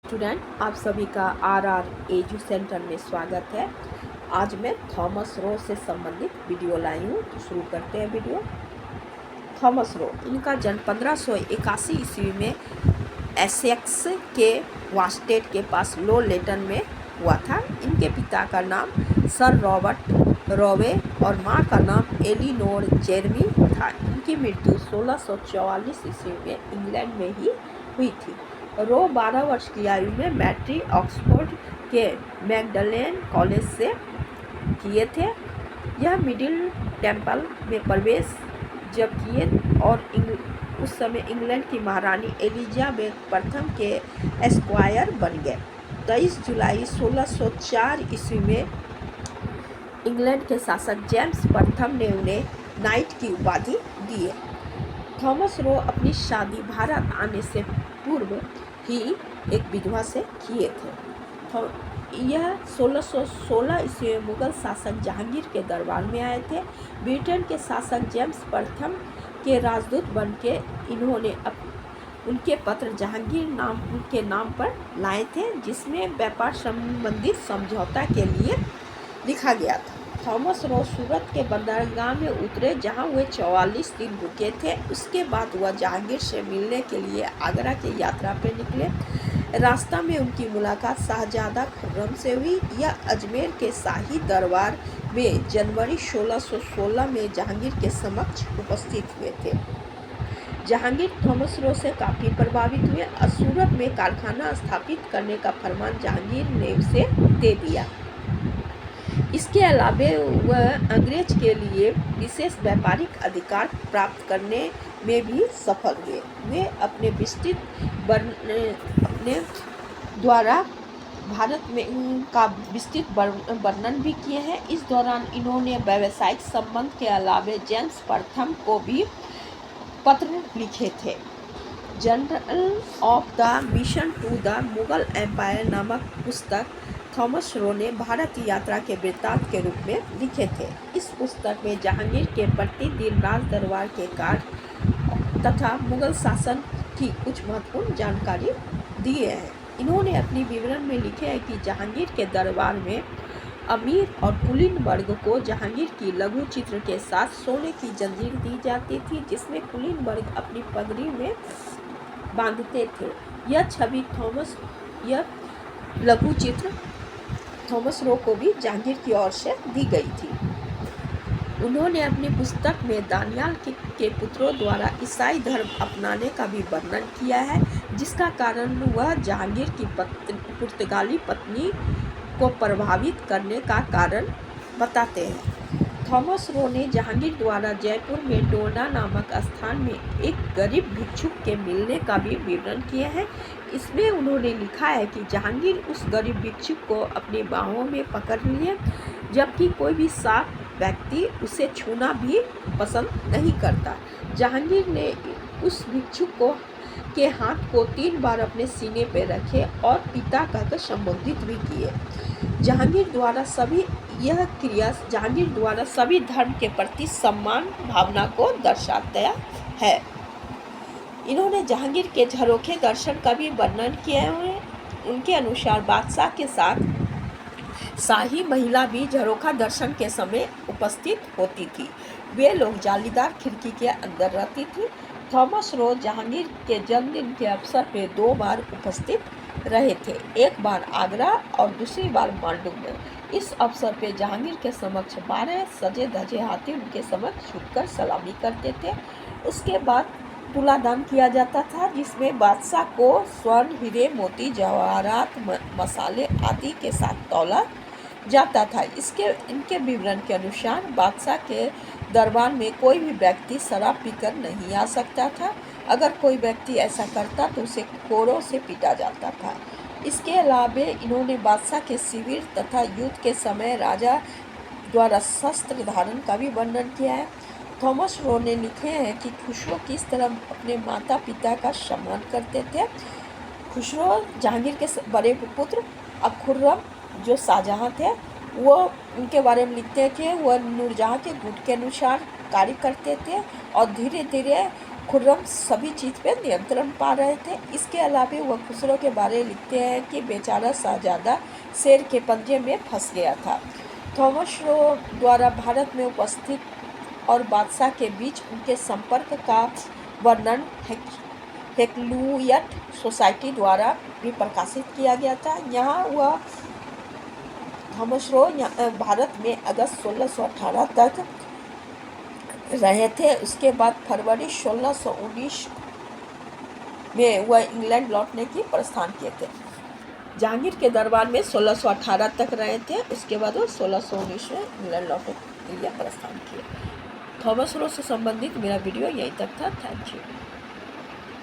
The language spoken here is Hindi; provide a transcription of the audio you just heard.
स्टूडेंट, आप सभी का आर एजू सेंटर में स्वागत है। आज मैं थॉमस रो से संबंधित वीडियो लाई हूँ, तो शुरू करते हैं वीडियो। थॉमस रो, इनका जन्म 1581 ईस्वी में एसेक्स के वास्टेड के पास लो लेटन में हुआ था। इनके पिता का नाम सर रॉबर्ट रोवे और माँ का नाम एलिनोर जेरमी था। इनकी मृत्यु 1644 ईस्वी में इंग्लैंड में ही हुई थी। रो 12 वर्ष की आयु में मैट्रिक ऑक्सफोर्ड के मैगडलेन कॉलेज से किए थे। यह मिडिल टेम्पल में प्रवेश जब किए और उस समय इंग्लैंड की महारानी एलिजाबेथ प्रथम के एस्क्वायर बन गए। 23 जुलाई 1604 ईस्वी में इंग्लैंड के शासक जेम्स प्रथम ने उन्हें नाइट की उपाधि दी। थॉमस रो अपनी शादी भारत आने से पूर्व ही एक विधवा से किए थे। यह 1616 ईस्वी में मुगल शासक जहांगीर के दरबार में आए थे। ब्रिटेन के शासक जेम्स प्रथम के राजदूत बन के इन्होंने उनके पत्र जहांगीर के नाम पर लाए थे, जिसमें व्यापार संबंधित समझौता के लिए लिखा गया था। थॉमस रो सूरत के बंदरगाह में उतरे, जहां वे 44 दिन रुके थे। उसके बाद वह जहांगीर से मिलने के लिए आगरा की यात्रा पर निकले। रास्ता में उनकी मुलाकात शाहजादा खुर्रम से हुई। यह अजमेर के शाही दरबार में जनवरी 1616 में जहांगीर के समक्ष उपस्थित हुए थे। जहांगीर थॉमस रो से काफ़ी प्रभावित हुए और सूरत में कारखाना स्थापित करने का फरमान जहांगीर ने उसे दे दिया। इसके अलावा वह अंग्रेज के लिए विशेष व्यापारिक अधिकार प्राप्त करने में भी सफल हुए। वे अपने द्वारा भारत में का विस्तृत वर्णन भी किए हैं। इस दौरान इन्होंने व्यावसायिक संबंध के अलावा जेम्स प्रथम को भी पत्र लिखे थे। Journal of the mission to the Mughal empire नामक पुस्तक थॉमस रो ने भारत यात्रा के वृत्तांत के रूप में लिखे थे। इस पुस्तक में जहांगीर के प्रतिदिन राज दरबार के कार्य तथा मुगल शासन की कुछ महत्वपूर्ण जानकारी दिए हैं। इन्होंने अपनी विवरण में लिखे हैं कि जहांगीर के दरबार में अमीर और कुलीन वर्ग को जहांगीर की लघु चित्र के साथ सोने की जंजीर दी जाती थी, जिसमें कुलीन वर्ग अपनी पगड़ी में बांधते थे। यह लघु चित्र थॉमस रो को भी जहांगीर की ओर से दी गई थी। उन्होंने अपनी पुस्तक में दानियाल के पुत्रों द्वारा ईसाई धर्म अपनाने का भी वर्णन किया है, जिसका कारण वह जहांगीर की पुर्तगाली पत्नी को प्रभावित करने का कारण बताते हैं। थॉमस रो ने जहांगीर द्वारा जयपुर में डोना नामक स्थान में एक गरीब भिक्षुक के मिलने का भी विवरण किया है। इसमें उन्होंने लिखा है कि जहांगीर उस गरीब भिक्षुक को अपनी बाहों में पकड़ लिए, जबकि कोई भी साफ व्यक्ति उसे छूना भी पसंद नहीं करता। जहांगीर ने उस भिक्षुक के हाथ को 3 बार अपने सीने पर रखे और पिता कहकर संबोधित भी किए। जहांगीर द्वारा सभी धर्म के प्रति सम्मान भावना को दर्शाता है। इन्होंने जहांगीर के झरोखे दर्शन का भी वर्णन किया है। उनके अनुसार बादशाह के साथ शाही महिला भी झरोखा दर्शन के समय उपस्थित होती थी। वे लोग जालीदार खिड़की के अंदर रहती थी। थॉमस रो जहांगीर के जन्मदिन के अवसर पर 2 बार उपस्थित रहे थे, एक बार आगरा और दूसरी बार मांडू में। इस अवसर पर जहांगीर के समक्ष 12 सजे धजे हाथी उनके समक्ष झुककर सलामी करते थे। उसके बाद तुलादान किया जाता था, जिसमें बादशाह को स्वर्ण, हीरे, मोती, जवाहरात, मसाले आदि के साथ तौला जाता था। इनके विवरण के अनुसार बादशाह के दरबार में कोई भी व्यक्ति शराब पीकर नहीं आ सकता था। अगर कोई व्यक्ति ऐसा करता तो उसे कोड़ों से पीटा जाता था। इसके अलावा इन्होंने बादशाह के शिविर तथा युद्ध के समय राजा द्वारा शस्त्र धारण का भी वर्णन किया है। थॉमस रो ने लिखे हैं कि खुसरो किस तरह अपने माता पिता का सम्मान करते थे। खुसरो जहांगीर के बड़े पुत्र और खुर्रम जो शाहजहां थे, वो उनके बारे में लिखते हैं कि वह नूरजहां के गुट के अनुसार कार्य करते थे और धीरे धीरे खुर्रम सभी चीज़ पे नियंत्रण पा रहे थे। इसके अलावा वह खुसरो के बारे में लिखते हैं कि बेचारा शहजादा शेर के पंजे में फंस गया था। थॉमस रो द्वारा भारत में उपस्थित और बादशाह के बीच उनके संपर्क का वर्णन हेक्लुयट सोसाइटी द्वारा भी प्रकाशित किया गया था। यहाँ वह थॉमस रो भारत में अगस्त 1618 तक रहे थे। उसके बाद फरवरी 1619 में वह इंग्लैंड लौटने की प्रस्थान किए थे। जहांगीर के दरबार में 1618 तक रहे थे। उसके बाद वो 1619 में इंग्लैंड लौटने के लिए प्रस्थान किए। थॉमस रो से संबंधित मेरा वीडियो यहीं तक था। Thank you.